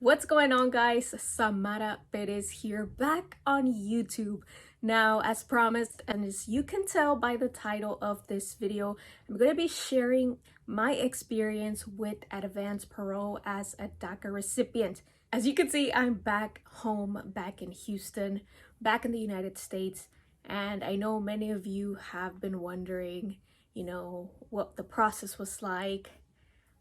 What's going on, guys? Samara Perez here, back on YouTube. Now, as promised, and as you can tell by the title of this video, I'm going to be sharing my experience with advanced parole as a DACA recipient. As you can see, I'm back home, back in Houston, back in the United States, and I know many of you have been wondering, what the process was like.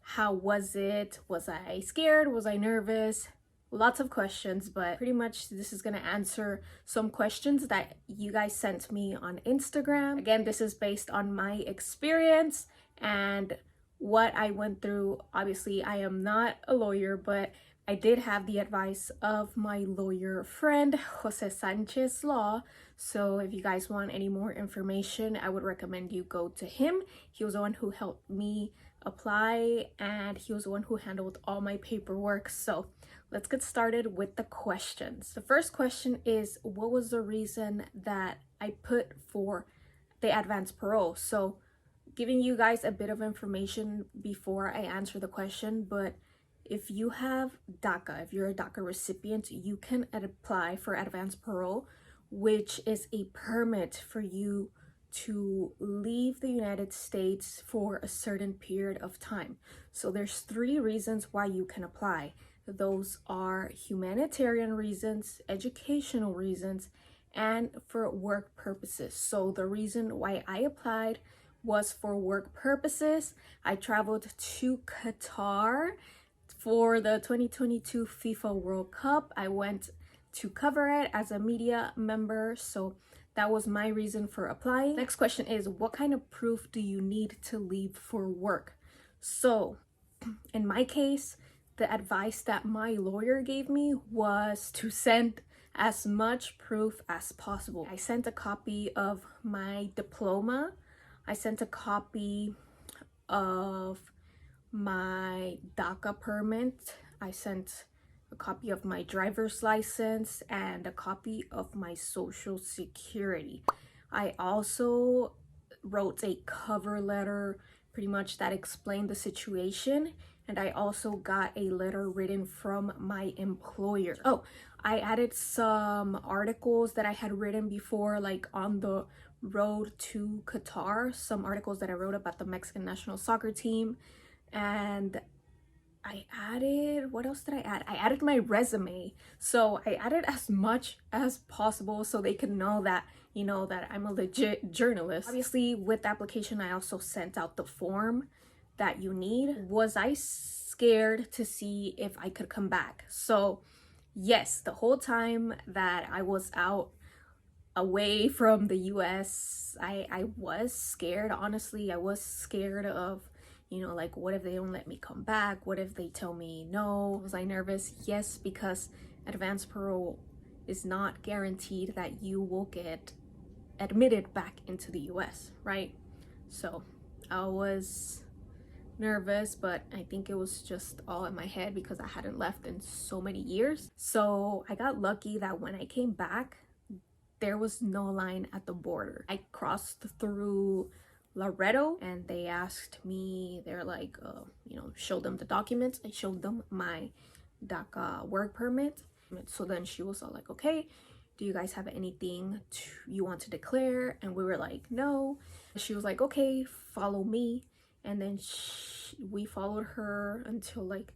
How was it? Was I scared? Was I nervous? Lots of questions, but pretty much this is going to answer some questions that you guys sent me on Instagram. Again, this is based on my experience and what I went through. Obviously, I am not a lawyer, but I did have the advice of my lawyer friend, Jose Sanchez Law. So if you guys want any more information, I would recommend you go to him. He was the one who helped me apply, and he was the one who handled all my paperwork. So let's get started with the questions. The first question is, what was the reason that I put for the advanced parole? So giving you guys a bit of information before I answer the question, but if you have DACA, if you're a DACA recipient, you can apply for advanced parole, which is a permit for you to leave the United States for a certain period of time. So there's 3 reasons why you can apply. Those are humanitarian reasons, educational reasons, and for work purposes. So the reason why I applied was for work purposes. I traveled to Qatar for the 2022 FIFA World Cup. I went to cover it as a media member, so that was my reason for applying. Next question is, what kind of proof do you need to leave for work? So in my case, the advice that my lawyer gave me was to send as much proof as possible. I sent a copy of my diploma. I sent a copy of my DACA permit. I sent a copy of my driver's license and a copy of my social security. I also wrote a cover letter pretty much that explained the situation, and I also got a letter written from my employer. Oh, I added some articles that I had written before, like on the road to Qatar, some articles that I wrote about the Mexican national soccer team. And I added, what else did I add? I added my resume. So I added as much as possible so they can know that, that I'm a legit journalist. Obviously, with the application, I also sent out the form that you need. Was I scared to see if I could come back? So yes, the whole time that I was out away from the US, I was scared. Honestly, I was scared of, like, what if they don't let me come back? What if they tell me no? Was I nervous? Yes, because advanced parole is not guaranteed that you will get admitted back into the US, right? So I was nervous, but I think it was just all in my head because I hadn't left in so many years. So I got lucky that when I came back, there was no line at the border. I crossed through Laredo and they asked me, they're like, show them the documents. I showed them my DACA work permit. So then she was all like, okay, do you guys have anything you want to declare? And we were like, no. She was like, okay, follow me. And then we followed her until like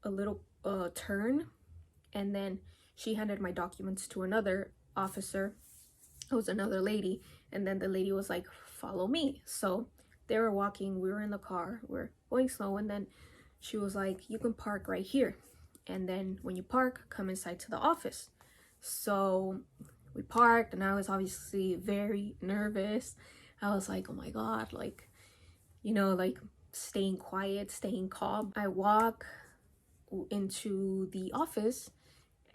a little turn. And then she handed my documents to another officer. It was another lady, and then the lady was like, follow me. So they were walking, we were in the car, we're going slow, and then she was like, you can park right here, and then when you park, come inside to the office. So we parked, and I was obviously very nervous. I was like, oh my god, like, like staying quiet, staying calm. I walk into the office,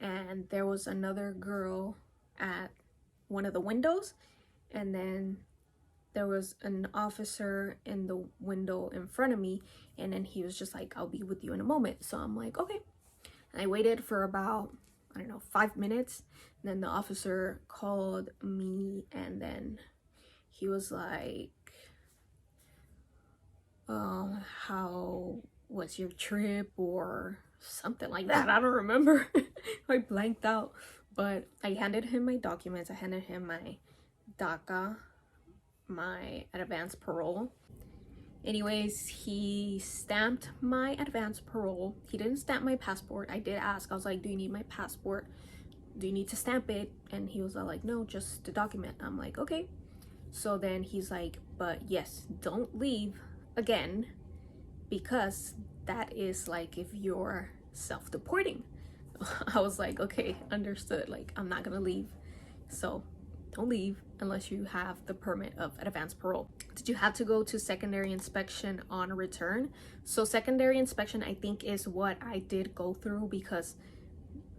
and there was another girl at one of the windows, and then there was an officer in the window in front of me, and then he was just like, I'll be with you in a moment. So I'm like, okay. And I waited for about, 5 minutes, and then the officer called me, and then he was like, how was your trip, or something like that. I don't remember. I blanked out. But I handed him my documents. I handed him my DACA, my advance parole. Anyways, he stamped my advance parole. He didn't stamp my passport. I did ask. I was like, do you need my passport? Do you need to stamp it? And he was like, no, just the document. I'm like, okay. So then he's like, but yes, don't leave again, because that is like if you're self-deporting. I was like, okay, understood. Like, I'm not gonna leave. So don't leave unless you have the permit of advance parole. Did you have to go to secondary inspection on return? So secondary inspection, I think, is what I did go through, because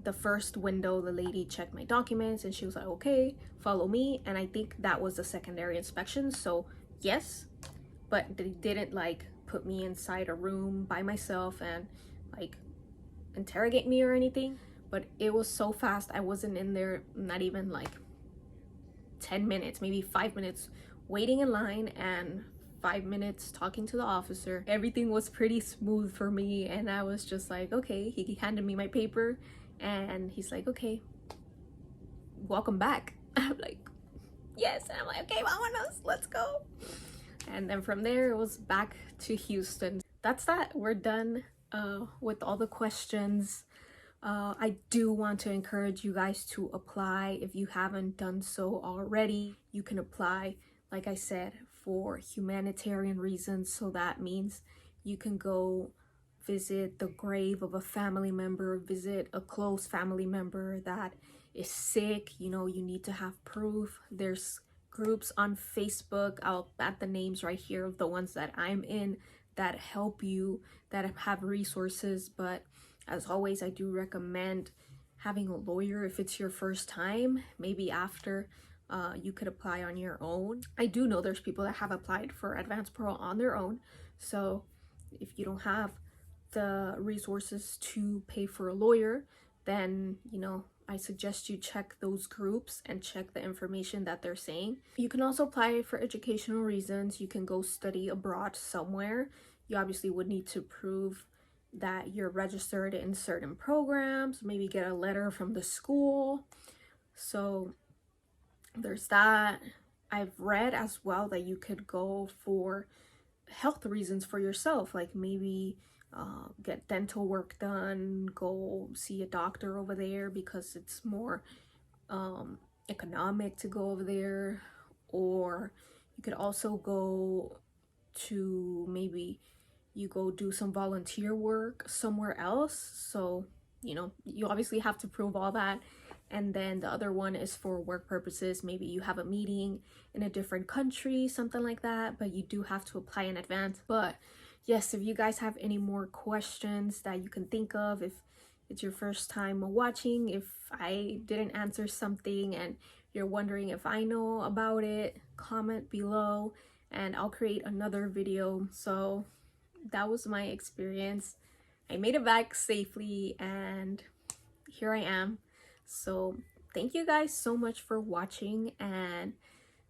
the first window, the lady checked my documents and she was like, okay, follow me. And I think that was the secondary inspection. So yes, but they didn't like put me inside a room by myself and like interrogate me or anything. But it was so fast. I wasn't in there not even like 10 minutes, maybe 5 minutes waiting in line, and 5 minutes talking to the officer. Everything was pretty smooth for me, and I was just like, okay. He handed me my paper and he's like, okay, welcome back. I'm like, yes. And I'm like, okay, vámonos, let's go. And then from there it was back to Houston. That's that. We're done with all the questions. I do want to encourage you guys to apply. If you haven't done so already, you can apply, like I said, for humanitarian reasons. So that means you can go visit the grave of a family member, visit a close family member that is sick. You know, you need to have proof. There's groups on Facebook, I'll add the names right here of the ones that I'm in, that help you, that have resources. But as always, I do recommend having a lawyer if it's your first time. Maybe after you could apply on your own. I do know there's people that have applied for advance parole on their own. So if you don't have the resources to pay for a lawyer, then, you know, I suggest you check those groups and check the information that they're saying. You can also apply for educational reasons. You can go study abroad somewhere. You obviously would need to prove that you're registered in certain programs, maybe get a letter from the school. So there's that. I've read as well that you could go for health reasons for yourself, like maybe get dental work done, go see a doctor over there because it's more economic to go over there. Or you could also go to, maybe you go do some volunteer work somewhere else. So, you know, you obviously have to prove all that. And then the other one is for work purposes. Maybe you have a meeting in a different country, something like that, but you do have to apply in advance. But yes, if you guys have any more questions that you can think of, if it's your first time watching, if I didn't answer something and you're wondering if I know about it, comment below and I'll create another video. So that was my experience. I made it back safely and here I am. So thank you guys so much for watching, and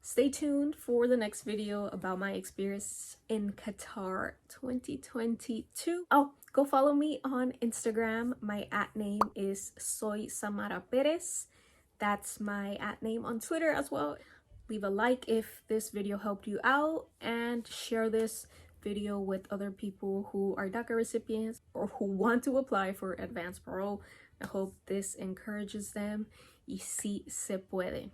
stay tuned for the next video about my experience in Qatar 2022. Oh, go follow me on Instagram. My @name is Soy Samara Perez. That's my @name on Twitter as well. Leave a like if this video helped you out, and share this video with other people who are DACA recipients or who want to apply for advance parole. I hope this encourages them. Y sí se puede.